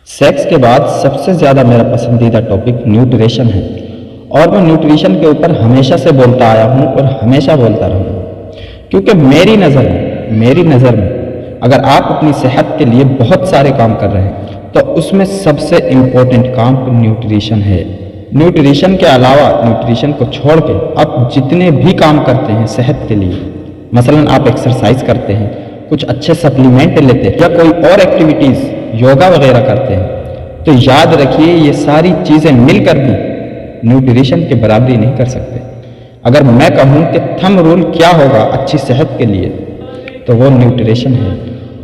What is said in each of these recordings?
Sex के बाद सबसे ज़्यादा मेरा पसंदीदा टॉपिक न्यूट्रिशन है और मैं न्यूट्रिशन के ऊपर हमेशा से बोलता आया हूँ और हमेशा बोलता रहूँगा, क्योंकि मेरी नज़र में अगर आप अपनी सेहत के लिए बहुत सारे काम कर रहे हैं तो उसमें सबसे इम्पोर्टेंट काम न्यूट्रिशन है। न्यूट्रिशन के अलावा, न्यूट्रिशन को छोड़ के आप जितने भी काम करते हैं सेहत के लिए, मसलन आप एक्सरसाइज करते हैं, कुछ अच्छे सप्लीमेंट लेते हैं या कोई और एक्टिविटीज़ योगा वगैरह करते हैं, तो याद रखिए ये सारी चीज़ें मिलकर भी न्यूट्रिशन की बराबरी नहीं कर सकते। अगर मैं कहूँ कि थंब रूल क्या होगा अच्छी सेहत के लिए, तो वो न्यूट्रिशन है।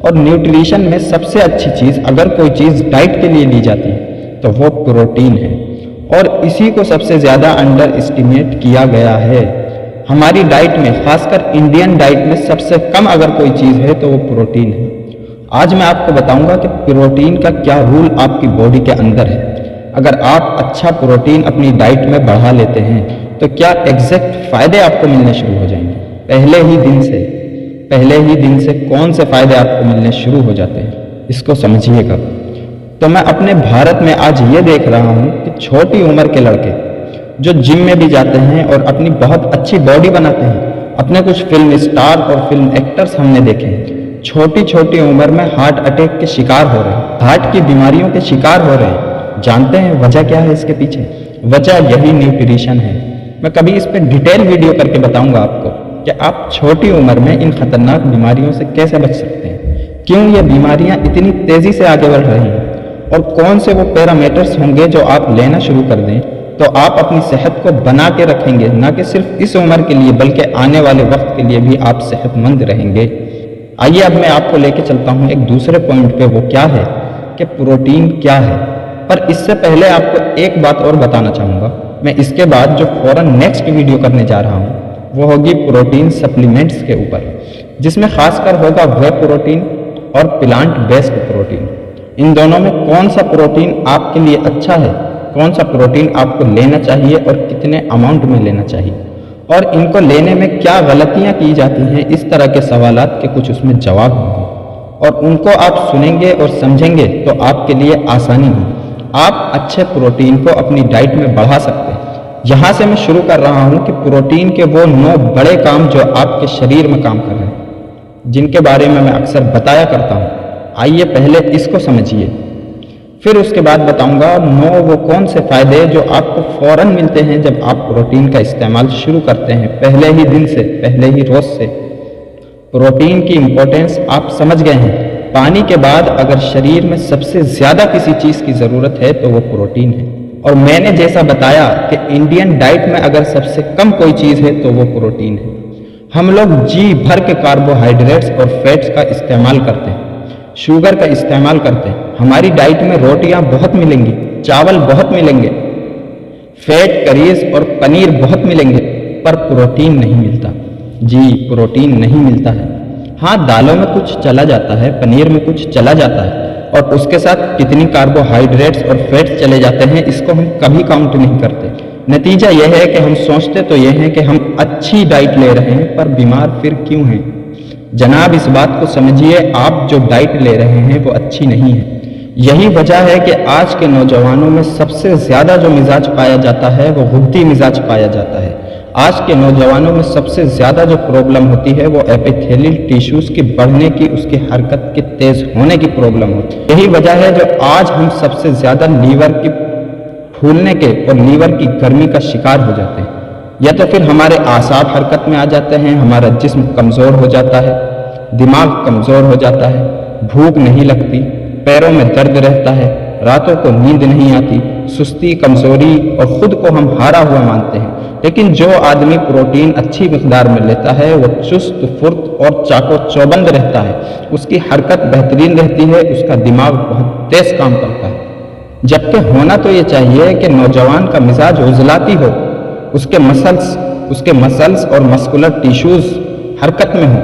और न्यूट्रिशन में सबसे अच्छी चीज़, अगर कोई चीज़ डाइट के लिए ली जाती है तो वो प्रोटीन है, और इसी को सबसे ज़्यादा अंडर एस्टिमेट किया गया है। हमारी डाइट में, खासकर इंडियन डाइट में सबसे कम अगर कोई चीज़ है तो वो प्रोटीन है। आज मैं आपको बताऊंगा कि प्रोटीन का क्या रूल आपकी बॉडी के अंदर है। अगर आप अच्छा प्रोटीन अपनी डाइट में बढ़ा लेते हैं तो क्या एग्जैक्ट फ़ायदे आपको मिलने शुरू हो जाएंगे पहले ही दिन से कौन से फ़ायदे आपको मिलने शुरू हो जाते हैं, इसको समझिएगा। तो मैं अपने भारत में आज ये देख रहा हूँ कि छोटी उम्र के लड़के जो जिम में भी जाते हैं और अपनी बहुत अच्छी बॉडी बनाते हैं, अपने कुछ फिल्म स्टार और फिल्म एक्टर्स हमने देखे हैं, छोटी उम्र में हार्ट अटैक के शिकार हो रहे हैं, हार्ट की बीमारियों के शिकार हो रहे हैं। जानते हैं वजह क्या है इसके पीछे? वजह यही न्यूट्रिशन है। मैं कभी इस पर डिटेल वीडियो करके बताऊंगा आपको कि आप छोटी उम्र में इन खतरनाक बीमारियों से कैसे बच सकते हैं, क्यों ये बीमारियां इतनी तेजी से आगे बढ़ रही हैं, और कौन से वो पैरामीटर्स होंगे जो आप लेना शुरू कर दें तो आप अपनी सेहत को बना के रखेंगे, ना कि सिर्फ इस उम्र के लिए बल्कि आने वाले वक्त के लिए भी आप सेहतमंद रहेंगे। आइए अब मैं आपको लेके चलता हूँ एक दूसरे पॉइंट पे, वो क्या है कि प्रोटीन क्या है। पर इससे पहले आपको एक बात और बताना चाहूँगा। मैं इसके बाद जो फौरन नेक्स्ट वीडियो करने जा रहा हूँ वो होगी प्रोटीन सप्लीमेंट्स के ऊपर, जिसमें खासकर होगा वे प्रोटीन और प्लांट बेस्ड प्रोटीन। इन दोनों में कौन सा प्रोटीन आपके लिए अच्छा है, कौन सा प्रोटीन आपको लेना चाहिए और कितने अमाउंट में लेना चाहिए, और इनको लेने में क्या गलतियां की जाती हैं, इस तरह के सवालात के कुछ उसमें जवाब होंगे, और उनको आप सुनेंगे और समझेंगे तो आपके लिए आसानी होगी। आप अच्छे प्रोटीन को अपनी डाइट में बढ़ा सकते हैं। यहाँ से मैं शुरू कर रहा हूँ कि प्रोटीन के वो 9 बड़े काम जो आपके शरीर में काम कर रहे हैं, जिनके बारे में मैं अक्सर बताया करता हूँ। आइए पहले इसको समझिए, फिर उसके बाद बताऊंगा 9 वो कौन से फ़ायदे जो आपको फ़ौरन मिलते हैं जब आप प्रोटीन का इस्तेमाल शुरू करते हैं, पहले ही दिन से, पहले ही रोज़ से। प्रोटीन की इम्पोर्टेंस आप समझ गए हैं। पानी के बाद अगर शरीर में सबसे ज़्यादा किसी चीज़ की ज़रूरत है तो वो प्रोटीन है। और मैंने जैसा बताया कि इंडियन डाइट में अगर सबसे कम कोई चीज़ है तो वो प्रोटीन है। हम लोग जी भर के कार्बोहाइड्रेट्स और फैट्स का इस्तेमाल करते हैं, शुगर का इस्तेमाल करते हैं। हमारी डाइट में रोटियां बहुत मिलेंगी, चावल बहुत मिलेंगे, फैट, करीज और पनीर बहुत मिलेंगे, पर प्रोटीन नहीं मिलता। जी, प्रोटीन नहीं मिलता है। हाँ, दालों में कुछ चला जाता है, पनीर में कुछ चला जाता है, और उसके साथ कितनी कार्बोहाइड्रेट्स और फैट्स चले जाते हैं इसको हम कभी काउंट नहीं करते। नतीजा यह है कि हम सोचते तो यह है कि हम अच्छी डाइट ले रहे हैं, पर बीमार फिर क्यों हैं? जनाब, इस बात को समझिए, आप जो डाइट ले रहे हैं वो अच्छी नहीं है। यही वजह है कि आज के नौजवानों में सबसे ज़्यादा जो मिजाज पाया जाता है वो गुद्दी मिजाज पाया जाता है। आज के नौजवानों में सबसे ज़्यादा जो प्रॉब्लम होती है वो एपिथेलियल टिश्यूज़ की बढ़ने की, उसकी हरकत के तेज़ होने की प्रॉब्लम होती है। यही वजह है जो आज हम सबसे ज़्यादा लीवर की फूलने के और लीवर की गर्मी का शिकार हो जाते हैं, या तो फिर हमारे आसाब हरकत में आ जाते हैं, हमारा जिस्म कमज़ोर हो जाता है, दिमाग कमज़ोर हो जाता है, भूख नहीं लगती, पैरों में दर्द रहता है, रातों को नींद नहीं आती, सुस्ती, कमज़ोरी, और ख़ुद को हम हारा हुआ मानते हैं। लेकिन जो आदमी प्रोटीन अच्छी मिक़दार में लेता है वो चुस्त फुर्त और चाको चौबंद रहता है, उसकी हरकत बेहतरीन रहती है, उसका दिमाग बहुत तेज़ काम करता है। जबकि होना तो ये चाहिए कि नौजवान का मिजाज उजलाती हो, उसके मसल्स और मस्कुलर टिश्यूज़ हरकत में हो,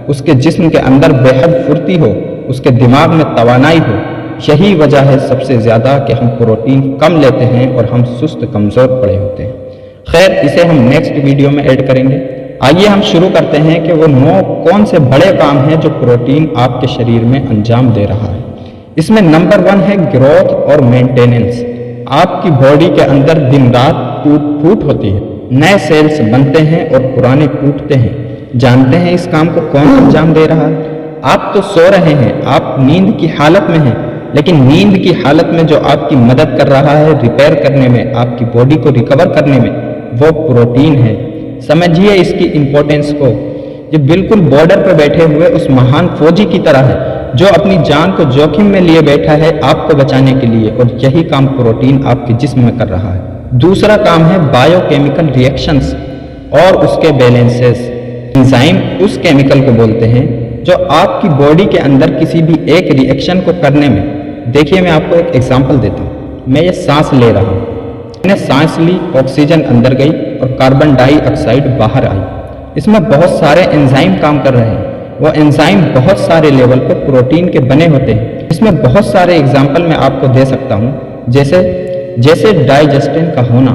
उसके जिस्म के अंदर बेहद फुर्ती हो, उसके दिमाग में तवानाई हो। यही वजह है सबसे ज़्यादा कि हम प्रोटीन कम लेते हैं और हम सुस्त कमज़ोर पड़े होते हैं। खैर, इसे हम नेक्स्ट वीडियो में ऐड करेंगे। आइए हम शुरू करते हैं कि वो 9 कौन से बड़े काम हैं जो प्रोटीन आपके शरीर में अंजाम दे रहा है। इसमें नंबर 1 है ग्रोथ और मेंटेनेंस। आपकी बॉडी के अंदर दिन रात टूट फूट होती है, नए सेल्स बनते हैं और पुराने टूटते हैं। जानते हैं इस काम को कौन अंजाम दे रहा है? आप तो सो रहे हैं, आप नींद की हालत में हैं, लेकिन नींद की हालत में जो आपकी मदद कर रहा है रिपेयर करने में, आपकी बॉडी को रिकवर करने में, वो प्रोटीन है। समझिए इसकी इंपॉर्टेंस को। ये बिल्कुल बॉर्डर पर बैठे हुए उस महान फौजी की तरह है जो अपनी जान को जोखिम में लिए बैठा है आपको बचाने के लिए, और यही काम प्रोटीन आपके जिस्म में कर रहा है। दूसरा काम है बायोकेमिकल रिएक्शंस और उसके बैलेंसेस। एंजाइम उस केमिकल को बोलते हैं जो आपकी बॉडी के अंदर किसी भी एक रिएक्शन को करने में, देखिए मैं आपको एक एग्जांपल देता हूँ। मैं ये सांस ले रहा हूँ, मैंने सांस ली, ऑक्सीजन अंदर गई और कार्बन डाइऑक्साइड बाहर आई। इसमें बहुत सारे एंजाइम काम कर रहे हैं। वो एंजाइम बहुत सारे लेवल पर प्रोटीन के बने होते हैं। इसमें बहुत सारे एग्जाम्पल मैं आपको दे सकता हूँ, जैसे डाइजेस्टिन का होना।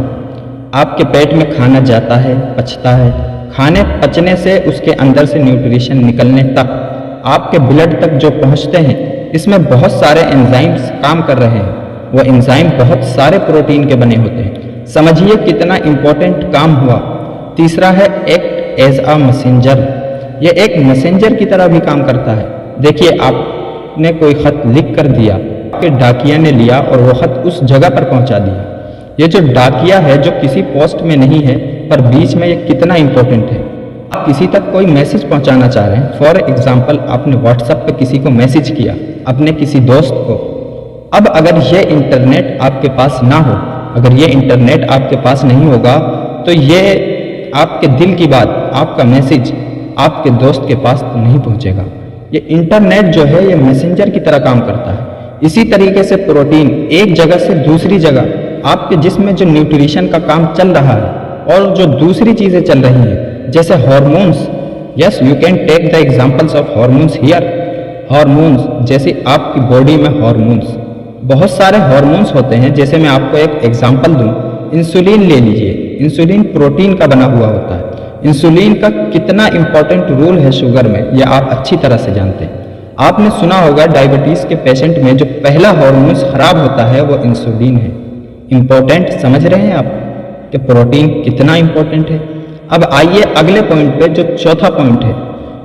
आपके पेट में खाना जाता है, पचता है, खाने पचने से उसके अंदर से न्यूट्रिशन निकलने तक, आपके ब्लड तक जो पहुँचते हैं, इसमें बहुत सारे एंजाइम्स काम कर रहे हैं। वो एंजाइम बहुत सारे प्रोटीन के बने होते हैं। समझिए कितना इंपॉर्टेंट काम हुआ। तीसरा है एक्ट एज अ मैसेंजर। ये एक मैसेंजर की तरह भी काम करता है। देखिए आपने कोई खत लिख कर दिया, आपके डाकिया ने लिया और वो खत उस जगह पर पहुंचा दिया। ये जो डाकिया है जो किसी पोस्ट में नहीं है पर बीच में, ये कितना इंपॉर्टेंट है। आप किसी तक कोई मैसेज पहुंचाना चाह रहे हैं, फॉर एग्जाम्पल आपने व्हाट्सएप पे किसी को मैसेज किया, अपने किसी दोस्त को। अब अगर ये इंटरनेट आपके पास ना हो, अगर ये इंटरनेट आपके पास नहीं होगा, तो ये आपके दिल की बात, आपका मैसेज आपके दोस्त के पास तो नहीं पहुंचेगा। ये इंटरनेट जो है ये मैसेंजर की तरह काम करता है। इसी तरीके से प्रोटीन एक जगह से दूसरी जगह आपके जिस्म में जो न्यूट्रिशन का काम चल रहा है और जो दूसरी चीज़ें चल रही हैं, जैसे hormones. Yes, you can take the examples of hormones here. Hormones, जैसे आपकी बॉडी में हार्मोन्स, बहुत सारे हार्मोन्स होते हैं। जैसे मैं आपको एक एग्जांपल दूं, इंसुलिन ले लीजिए। इंसुलिन प्रोटीन का बना हुआ होता है। इंसुलिन का कितना इंपॉर्टेंट रोल है शुगर में, यह आप अच्छी तरह से जानते हैं। आपने सुना होगा डायबिटीज़ के पेशेंट में जो पहला हार्मोन्स खराब होता है वो इंसुलिन है। इंपॉर्टेंट समझ रहे हैं आप कि प्रोटीन कितना इंपॉर्टेंट है। अब आइए अगले पॉइंट पे, जो चौथा पॉइंट है,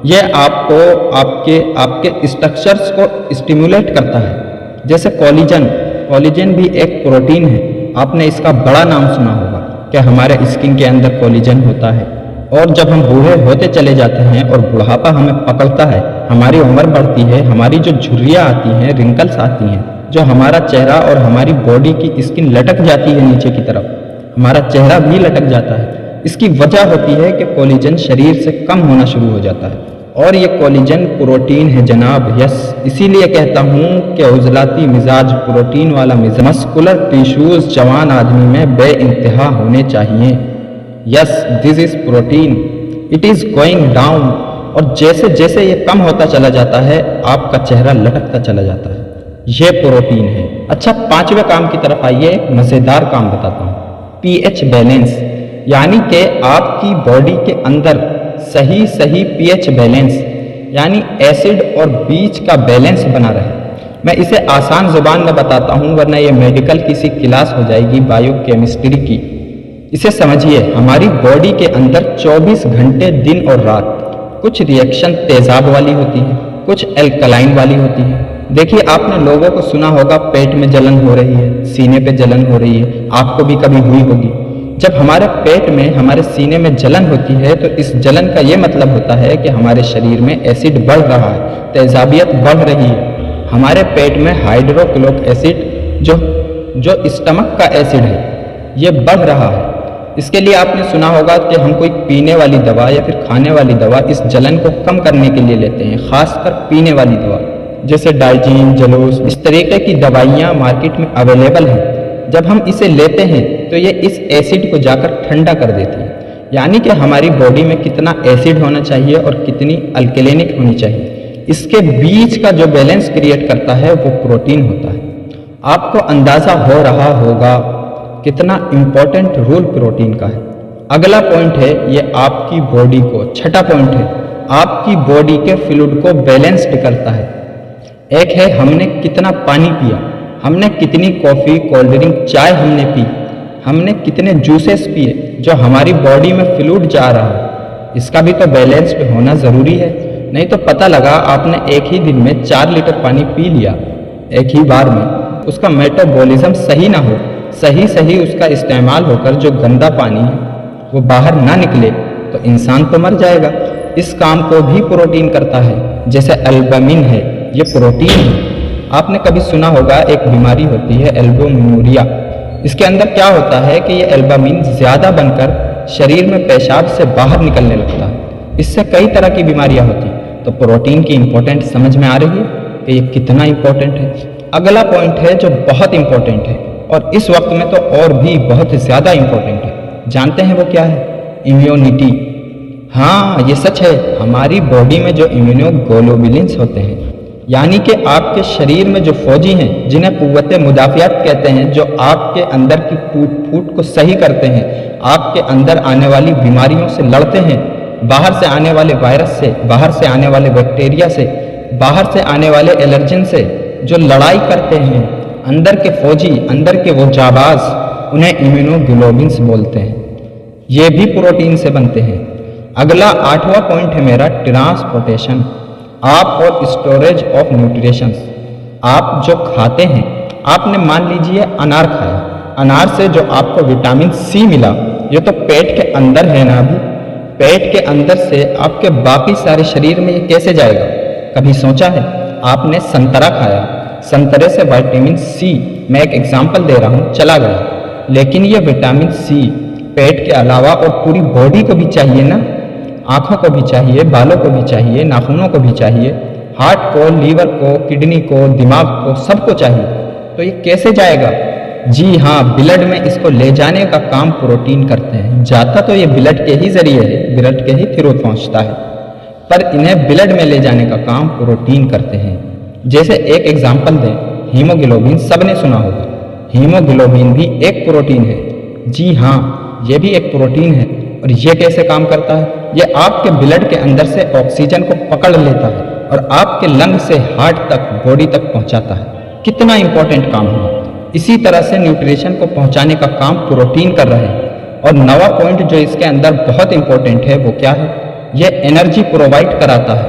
यह आपको आपके स्ट्रक्चर्स को स्टिमुलेट करता है। जैसे कोलेजन। कोलेजन भी एक प्रोटीन है। आपने इसका बड़ा नाम सुना होगा कि हमारे स्किन के अंदर कोलेजन होता है, और जब हम बूढ़े होते चले जाते हैं और बुढ़ापा हमें पकड़ता है, हमारी उम्र बढ़ती है, हमारी जो झुर्रियाँ आती हैं, रिंकल्स आती हैं, जो हमारा चेहरा और हमारी बॉडी की स्किन लटक जाती है नीचे की तरफ, हमारा चेहरा भी लटक जाता है। इसकी वजह होती है कि कोलेजन शरीर से कम होना शुरू हो जाता है, और ये कोलेजन प्रोटीन है जनाब। यस, इसीलिए कहता हूँ कि उजलाती मिजाज, प्रोटीन वाला मिजाज, मस्कुलर टिश्यूज जवान आदमी में बेइंतहा होने चाहिए। Yes, this is protein, it is going down. और जैसे जैसे ये कम होता चला जाता है, आपका चेहरा लटकता चला जाता है। ये प्रोटीन है। अच्छा, पांचवें काम की तरफ आइए, एक मज़ेदार काम बताता हूँ, पीएच बैलेंस। यानी कि आपकी बॉडी के अंदर सही पीएच बैलेंस, यानी एसिड और बीज का बैलेंस बना रहे। मैं इसे आसान जुबान में बताता हूँ, वरना ये मेडिकल किसी क्लास हो जाएगी बायोकेमिस्ट्री की। इसे समझिए, हमारी बॉडी के अंदर 24 घंटे दिन और रात, कुछ रिएक्शन तेजाब वाली होती है, कुछ एल्कलाइन वाली होती है। देखिए आपने लोगों को सुना होगा पेट में जलन हो रही है, सीने पे जलन हो रही है, आपको भी कभी हुई होगी। जब हमारे पेट में, हमारे सीने में जलन होती है, तो इस जलन का ये मतलब होता है कि हमारे शरीर में एसिड बढ़ रहा है, तेजाबियत बढ़ रही है। हमारे पेट में हाइड्रोक्लोरिक एसिड जो स्टमक का एसिड है, ये बढ़ रहा है। इसके लिए आपने सुना होगा कि हम कोई पीने वाली दवा या फिर खाने वाली दवा इस जलन को कम करने के लिए लेते हैं, खासकर पीने वाली दवा, जैसे डाइजीन, जलूस, इस तरीके की दवाइयाँ मार्केट में अवेलेबल हैं। जब हम इसे लेते हैं तो ये इस एसिड को जाकर ठंडा कर देती है। यानी कि हमारी बॉडी में कितना एसिड होना चाहिए और कितनी अल्केलेनिक होनी चाहिए, इसके बीच का जो बैलेंस क्रिएट करता है वो प्रोटीन होता है। आपको अंदाज़ा हो रहा होगा कितना इंपॉर्टेंट रोल प्रोटीन का है। अगला पॉइंट है ये आपकी बॉडी को, छठा पॉइंट है, आपकी बॉडी के फ्लूइड को बैलेंस्ड करता है। एक है हमने कितना पानी पिया, हमने कितनी कॉफ़ी, कोल्ड ड्रिंक, चाय हमने पी, हमने कितने जूसेस पिए जो हमारी बॉडी में फ्लूइड जा रहा है। इसका भी तो बैलेंस पे होना ज़रूरी है। नहीं तो पता लगा आपने एक ही दिन में 4 लीटर पानी पी लिया एक ही बार में, उसका मेटाबॉलिज्म सही ना हो, सही उसका इस्तेमाल होकर जो गंदा पानी है वो बाहर ना निकले तो इंसान तो मर जाएगा। इस काम को भी प्रोटीन करता है। जैसे एल्बुमिन है, ये प्रोटीन है। आपने कभी सुना होगा एक बीमारी होती है एल्बुमिनुरिया। इसके अंदर क्या होता है कि ये एल्बुमिन ज़्यादा बनकर शरीर में पेशाब से बाहर निकलने लगता है। इससे कई तरह की बीमारियां होती हैं। तो प्रोटीन की इम्पोर्टेंट समझ में आ रही है कि ये कितना इम्पोर्टेंट है। अगला पॉइंट है जो बहुत इम्पोर्टेंट है और इस वक्त में तो और भी बहुत ज़्यादा इम्पोर्टेंट है। जानते हैं वो क्या है? इम्यूनिटी। हाँ, ये सच है। हमारी बॉडी में जो इम्यूनोग्लोबुलिन्स होते हैं, यानी कि आपके शरीर में जो फौजी हैं जिन्हें कुव्वते मुदाफ़ियत कहते हैं, जो आपके अंदर की टूट फूट को सही करते हैं, आपके अंदर आने वाली बीमारियों से लड़ते हैं, बाहर से आने वाले वायरस से, बाहर से आने वाले बैक्टीरिया से, बाहर से आने वाले एलर्जन से जो लड़ाई करते हैं, अंदर के फौजी, अंदर के वो जाबाज, उन्हें इम्यूनोग्लोबुलिन्स बोलते हैं। ये भी प्रोटीन से बनते हैं। अगला 8वां पॉइंट है मेरा ट्रांसपोर्टेशन आप और स्टोरेज ऑफ न्यूट्रिशंस। आप जो खाते हैं, आपने मान लीजिए अनार खाया, अनार से जो आपको विटामिन सी मिला, ये तो पेट के अंदर है ना। अभी पेट के अंदर से आपके बाकी सारे शरीर में ये कैसे जाएगा? कभी सोचा है? आपने संतरा खाया, संतरे से विटामिन सी, मैं एक एग्जाम्पल दे रहा हूँ, चला गया। लेकिन ये विटामिन सी पेट के अलावा और पूरी बॉडी को भी चाहिए ना। आँखों को भी चाहिए, बालों को भी चाहिए, नाखूनों को भी चाहिए, हार्ट को, लीवर को, किडनी को, दिमाग को, सबको चाहिए। तो ये कैसे जाएगा? जी हाँ, ब्लड में इसको ले जाने का काम प्रोटीन करते हैं। जाता तो ये ब्लड के ही जरिए है, ब्लड के ही थ्रू पहुँचता है, पर इन्हें ब्लड में ले जाने का काम प्रोटीन करते हैं। जैसे एक एग्जाम्पल दें, हीमोग्लोबिन, सबने सुना होगा। हीमोग्लोबिन भी एक प्रोटीन है। जी हाँ, ये भी एक प्रोटीन है। और ये कैसे काम करता है? ये आपके ब्लड के अंदर से ऑक्सीजन को पकड़ लेता है और आपके लंग से हार्ट तक, बॉडी तक पहुंचाता है। कितना इंपॉर्टेंट काम है। इसी तरह से न्यूट्रिशन को पहुंचाने का काम प्रोटीन कर रहे हैं। और 9वां पॉइंट जो इसके अंदर बहुत इंपॉर्टेंट है वो क्या है? ये एनर्जी प्रोवाइड कराता है।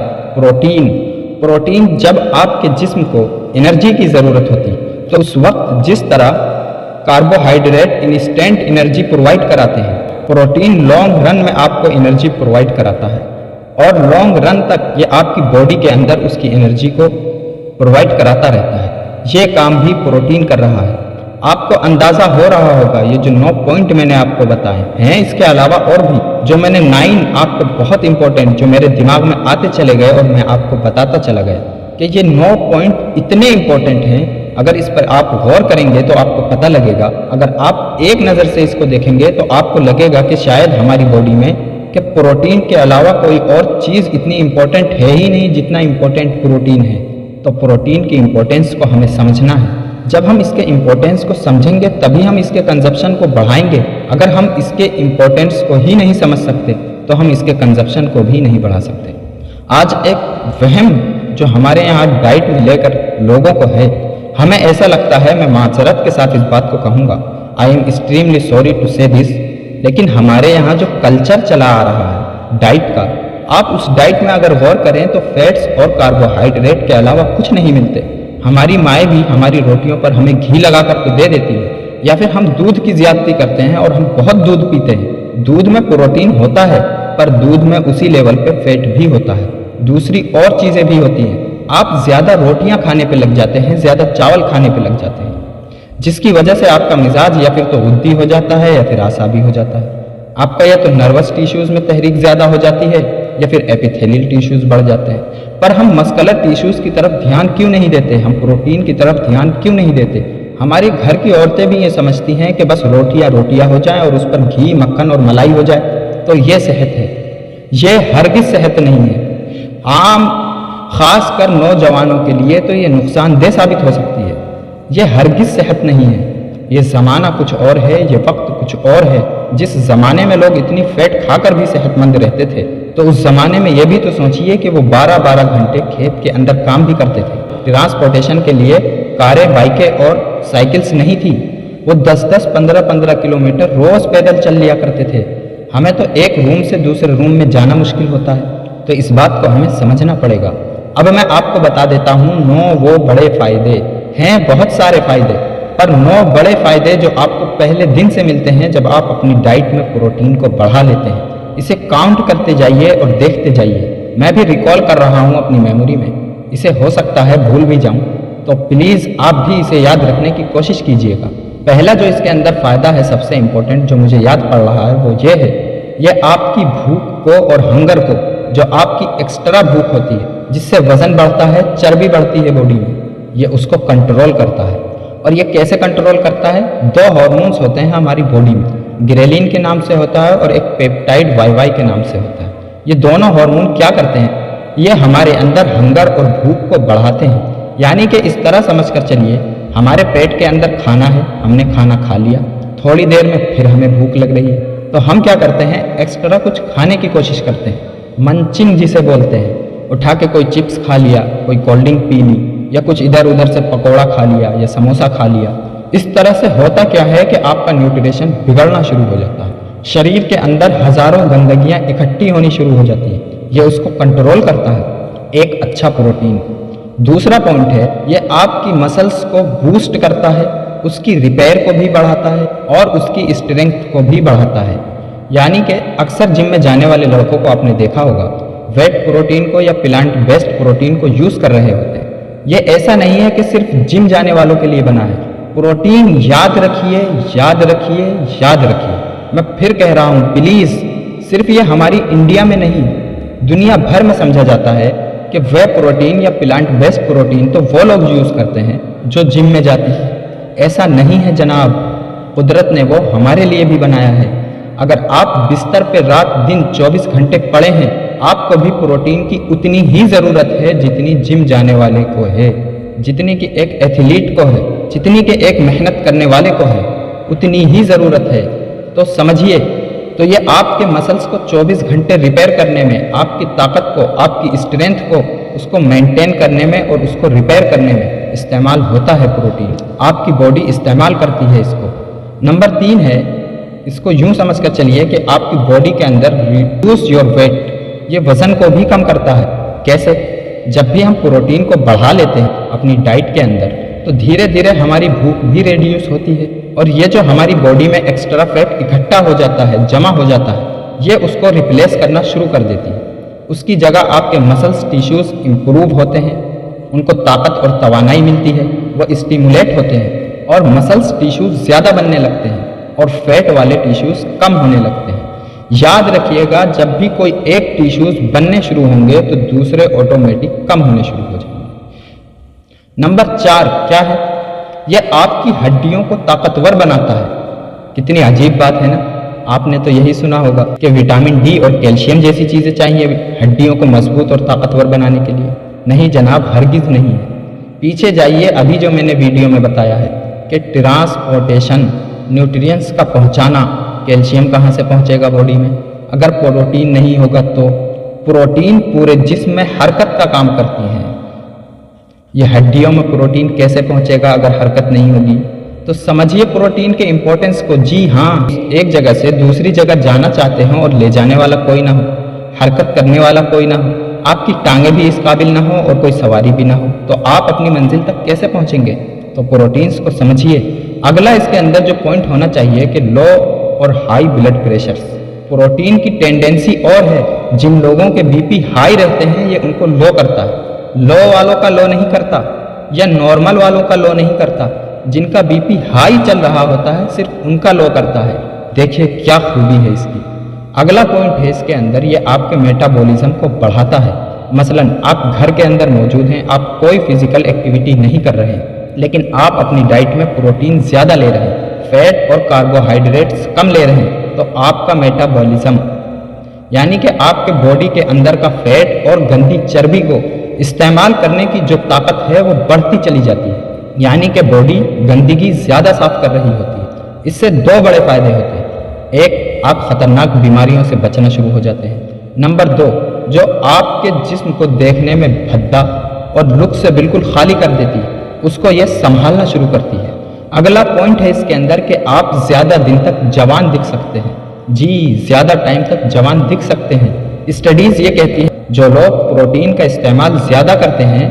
प्रोटीन जब आपके जिस्म को एनर्जी की ज़रूरत होती तो उस वक्त जिस तरह कार्बोहाइड्रेट इंस्टेंट एनर्जी प्रोवाइड कराते हैं, प्रोटीन लॉन्ग रन में आपको एनर्जी प्रोवाइड कराता है और लॉन्ग रन तक ये आपकी बॉडी के अंदर उसकी एनर्जी को प्रोवाइड कराता रहता है। ये काम भी प्रोटीन कर रहा है। आपको अंदाज़ा हो रहा होगा ये जो 9 पॉइंट मैंने आपको बताए हैं, इसके अलावा और भी जो मैंने 9 आपको बहुत इंपॉर्टेंट जो मेरे दिमाग में आते चले गए और मैं आपको बताता चला गया कि ये 9 पॉइंट इतने इंपॉर्टेंट हैं। अगर इस पर आप गौर करेंगे तो आपको पता लगेगा। अगर आप एक नज़र से इसको देखेंगे तो आपको लगेगा कि शायद हमारी बॉडी में कि प्रोटीन के अलावा कोई और चीज़ इतनी इम्पोर्टेंट है ही नहीं जितना इम्पोर्टेंट प्रोटीन है। तो प्रोटीन की इम्पोर्टेंस को हमें समझना है। जब हम इसके इम्पोर्टेंस को समझेंगे तभी हम इसके कंजप्शन को बढ़ाएंगे। अगर हम इसके इम्पोर्टेंस को ही नहीं समझ सकते तो हम इसके कंजप्शन को भी नहीं बढ़ा सकते। आज एक वहम जो हमारे यहाँ डाइट में लेकर लोगों को है, हमें ऐसा लगता है, मैं माजरत के साथ इस बात को कहूँगा, I am extremely sorry to say this, लेकिन हमारे यहाँ जो कल्चर चला आ रहा है डाइट का, आप उस डाइट में अगर गौर करें तो फैट्स और कार्बोहाइड्रेट के अलावा कुछ नहीं मिलते। हमारी माएँ भी हमारी रोटियों पर हमें घी लगा कर तो दे देती है, या फिर हम दूध की ज्यादती करते हैं और हम बहुत दूध पीते हैं। दूध में प्रोटीन होता है पर दूध में उसी लेवल पे फैट भी होता है, दूसरी और चीज़ें भी होती हैं। आप ज़्यादा रोटियां खाने पे लग जाते हैं, ज़्यादा चावल खाने पे लग जाते हैं, जिसकी वजह से आपका मिजाज या फिर तो बुद्धि हो जाता है या फिर आसाबी हो जाता है। आपका या तो नर्वस टिश्यूज़ में तहरीक ज़्यादा हो जाती है या फिर एपिथेलियल टिश्यूज़ बढ़ जाते हैं। पर हम मस्कुलर टिश्यूज़ की तरफ ध्यान क्यों नहीं देते? हम प्रोटीन की तरफ ध्यान क्यों नहीं देते? हमारे घर की औरतें भी ये समझती हैं कि बस रोटियां हो जाएं और उस पर घी, मक्खन और मलाई हो जाए तो ये सेहत है। ये हरगिज़ सेहत नहीं है। आम खास कर नौजवानों के लिए तो ये नुकसानदेह साबित हो सकती है। ये हरगिज़ सेहत नहीं है। ये ज़माना कुछ और है, ये वक्त कुछ और है। जिस ज़माने में लोग इतनी फैट खाकर भी सेहतमंद रहते थे, तो उस ज़माने में ये भी तो सोचिए कि वो 12-12 घंटे खेत के अंदर काम भी करते थे। ट्रांसपोर्टेशन के लिए कारें, बाइकें और साइकिल्स नहीं थी। वो 10-10, 15-15 किलोमीटर रोज पैदल चल लिया करते थे। हमें तो एक रूम से दूसरे रूम में जाना मुश्किल होता है, तो इस बात को हमें समझना पड़ेगा। अब मैं आपको बता देता हूँ 9 वो बड़े फायदे हैं, बहुत सारे फायदे, पर 9 बड़े फायदे जो आपको पहले दिन से मिलते हैं जब आप अपनी डाइट में प्रोटीन को बढ़ा लेते हैं। इसे काउंट करते जाइए और देखते जाइए। मैं भी रिकॉल कर रहा हूँ अपनी मेमोरी में, इसे हो सकता है भूल भी जाऊँ, तो प्लीज़ आप भी इसे याद रखने की कोशिश कीजिएगा। पहला जो इसके अंदर फ़ायदा है, सबसे इम्पोर्टेंट जो मुझे याद पड़ रहा है, वो ये है, ये आपकी भूख को और हंगर को, जो आपकी एक्स्ट्रा भूख होती है जिससे वज़न बढ़ता है, चर्बी बढ़ती है बॉडी में, ये उसको कंट्रोल करता है। और ये कैसे कंट्रोल करता है? 2 हार्मोन्स होते हैं हमारी बॉडी में, ग्रेलिन के नाम से होता है और एक पेप्टाइड वाई के नाम से होता है। ये दोनों हार्मोन क्या करते हैं? ये हमारे अंदर हंगर और भूख को बढ़ाते हैं। यानी कि इस तरह समझ कर चलिए, हमारे पेट के अंदर खाना है, हमने खाना खा लिया, थोड़ी देर में फिर हमें भूख लग रही है, तो हम क्या करते हैं? एक्स्ट्रा कुछ खाने की कोशिश करते हैं, मंचिंग जिसे बोलते हैं। उठा के कोई चिप्स खा लिया, कोई कोल्ड ड्रिंक पी ली, या कुछ इधर उधर से पकौड़ा खा लिया या समोसा खा लिया। इस तरह से होता क्या है कि आपका न्यूट्रिशन बिगड़ना शुरू हो जाता है। शरीर के अंदर हजारों गंदगियां इकट्ठी होनी शुरू हो जाती है, ये उसको कंट्रोल करता है एक अच्छा प्रोटीन। दूसरा पॉइंट है, ये आपकी मसल्स को बूस्ट करता है, उसकी रिपेयर को भी बढ़ाता है और उसकी स्ट्रेंथ को भी बढ़ाता है। यानी कि अक्सर जिम में जाने वाले लड़कों को आपने देखा होगा, वेट प्रोटीन को या प्लांट बेस्ड प्रोटीन को यूज़ कर रहे होते हैं। ये ऐसा नहीं है कि सिर्फ जिम जाने वालों के लिए बना है। प्रोटीन याद रखिए, याद रखिए, याद रखिए। मैं फिर कह रहा हूँ, प्लीज़, सिर्फ ये हमारी इंडिया में नहीं, दुनिया भर में समझा जाता है कि वे प्रोटीन या प्लांट बेस्ड प्रोटीन तो वो लोग यूज़ करते हैं जो जिम में जाते हैं। ऐसा नहीं है जनाब, कुदरत ने वो हमारे लिए भी बनाया है। अगर आप बिस्तर पे रात दिन 24 घंटे पड़े हैं, आपको भी प्रोटीन की उतनी ही ज़रूरत है जितनी जिम जाने वाले को है, जितनी कि एक एथलीट को है, जितनी कि एक मेहनत करने वाले को है, उतनी ही ज़रूरत है। तो समझिए, तो ये आपके मसल्स को 24 घंटे रिपेयर करने में, आपकी ताकत को, आपकी स्ट्रेंथ को, उसको मेंटेन करने में और उसको रिपेयर करने में इस्तेमाल होता है प्रोटीन। आपकी बॉडी इस्तेमाल करती है इसको। नंबर 3 है, इसको यूं समझ कर चलिए कि आपकी बॉडी के अंदर रिड्यूस योर वेट, ये वज़न को भी कम करता है। कैसे? जब भी हम प्रोटीन को बढ़ा लेते हैं अपनी डाइट के अंदर, तो धीरे धीरे हमारी भूख भी रिड्यूस होती है और ये जो हमारी बॉडी में एक्स्ट्रा फैट इकट्ठा हो जाता है, जमा हो जाता है, ये उसको रिप्लेस करना शुरू कर देती है। उसकी जगह आपके मसल्स टिश्यूज़ इम्प्रूव होते हैं, उनको ताकत और तवानाई मिलती है, वो स्टिमुलेट होते हैं और मसल्स टिश्यूज़ ज़्यादा बनने लगते हैं और फैट वाले टिश्यूज़ कम होने लगते हैं। याद रखिएगा, जब भी कोई एक टिश्यूज़ बनने शुरू होंगे तो दूसरे ऑटोमेटिक कम होने शुरू हो जाएंगे। नंबर 4 क्या है? यह आपकी हड्डियों को ताकतवर बनाता है। कितनी अजीब बात है ना? आपने तो यही सुना होगा कि विटामिन डी और कैल्शियम जैसी चीज़ें चाहिए हड्डियों को मजबूत और ताकतवर बनाने के लिए। नहीं जनाब, हरगिज़ नहीं है। पीछे जाइए, अभी जो मैंने वीडियो में बताया है कि ट्रांसपोर्टेशन, न्यूट्रिएंट्स का पहुंचाना, कैल्शियम कहाँ से पहुंचेगा बॉडी में? अगर प्रोटीन नहीं होगा तो प्रोटीन पूरे जिस्म में हरकत का काम करती हैं। ये हड्डियों में प्रोटीन कैसे पहुंचेगा अगर हरकत नहीं होगी? तो समझिए प्रोटीन के इम्पोर्टेंस को। जी हाँ, एक जगह से दूसरी जगह जाना चाहते हो और ले जाने वाला कोई ना हो, हरकत करने वाला कोई ना हो, आपकी टांगें भी इस काबिल ना हो और कोई सवारी भी ना हो, तो आप अपनी मंजिल तक कैसे पहुंचेंगे? तो प्रोटीन्स को समझिए। अगला इसके अंदर जो पॉइंट होना चाहिए कि लो और हाई ब्लड प्रेशर। प्रोटीन की टेंडेंसी और है, जिन लोगों के बीपी हाई रहते हैं ये उनको लो करता है, लो वालों का लो नहीं करता, या नॉर्मल वालों का लो नहीं करता। जिनका बीपी हाई चल रहा होता है सिर्फ उनका लो करता है। देखिए क्या खूबी है इसकी। अगला पॉइंट है इसके अंदर, ये आपके मेटाबॉलिज्म को बढ़ाता है। मसलन आप घर के अंदर मौजूद हैं, आप कोई फिजिकल एक्टिविटी नहीं कर रहे हैं, लेकिन आप अपनी डाइट में प्रोटीन ज़्यादा ले रहे हैं, फैट और कार्बोहाइड्रेट्स कम ले रहे हैं, तो आपका मेटाबॉलिज्म यानी कि आपके बॉडी के अंदर का फैट और गंदी चर्बी को इस्तेमाल करने की जो ताकत है वो बढ़ती चली जाती है। यानी कि बॉडी गंदगी ज़्यादा साफ कर रही होती है। इससे 2 बड़े फायदे होते हैं। एक, आप खतरनाक बीमारियों से बचना शुरू हो जाते हैं। नंबर 2, जो आपके जिस्म को देखने में भद्दा और लुक से बिल्कुल खाली कर देती है, उसको ये संभालना शुरू करती है। अगला पॉइंट है इसके अंदर कि आप ज़्यादा दिन तक जवान दिख सकते हैं। जी, ज़्यादा टाइम तक जवान दिख सकते हैं। स्टडीज़ ये कहती है जो लोग प्रोटीन का इस्तेमाल ज़्यादा करते हैं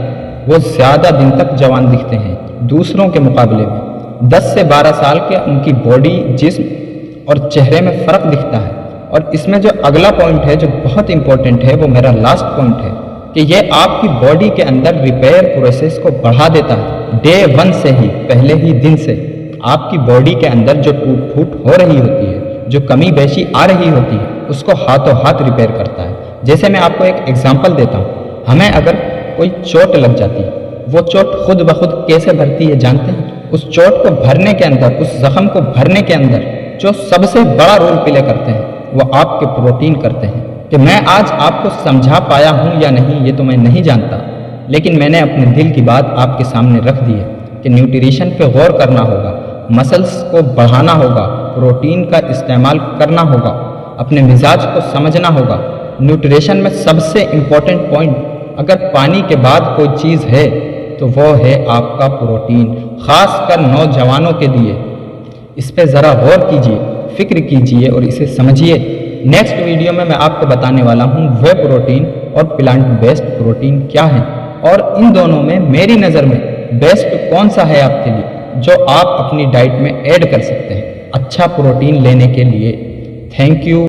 वो ज़्यादा दिन तक जवान दिखते हैं दूसरों के मुकाबले में। 10 से 12 साल के उनकी बॉडी, जिस्म और चेहरे में फ़र्क दिखता है। और इसमें जो अगला पॉइंट है जो बहुत इंपॉर्टेंट है, वो मेरा लास्ट पॉइंट है कि ये आपकी बॉडी के अंदर रिपेयर प्रोसेस को बढ़ा देता है। डे 1 से ही, पहले ही दिन से आपकी बॉडी के अंदर जो टूट फूट हो रही होती है, जो कमी बेशी आ रही होती है, उसको हाथों हाथ रिपेयर करता है। जैसे मैं आपको एक एग्जांपल देता हूँ, हमें अगर कोई चोट लग जाती है, वो चोट खुद ब खुद कैसे भरती है जानते हैं? उस चोट को भरने के अंदर, उस जख्म को भरने के अंदर जो सबसे बड़ा रोल प्ले करते हैं वो आपके प्रोटीन करते हैं। कि मैं आज आपको समझा पाया हूँ या नहीं ये तो मैं नहीं जानता, लेकिन मैंने अपने दिल की बात आपके सामने रख दी है कि न्यूट्रिशन पे गौर करना होगा, मसल्स को बढ़ाना होगा, प्रोटीन का इस्तेमाल करना होगा, अपने मिजाज को समझना होगा। न्यूट्रिशन में सबसे इम्पोर्टेंट पॉइंट अगर पानी के बाद कोई चीज़ है तो वो है आपका प्रोटीन, ख़ासकर नौजवानों के लिए। इस पे ज़रा गौर कीजिए, फिक्र कीजिए और इसे समझिए। नेक्स्ट वीडियो में मैं आपको बताने वाला हूँ वे प्रोटीन और प्लांट बेस्ड प्रोटीन क्या है, और इन दोनों में मेरी नज़र में बेस्ट कौन सा है आपके लिए जो आप अपनी डाइट में ऐड कर सकते हैं अच्छा प्रोटीन लेने के लिए। Thank you.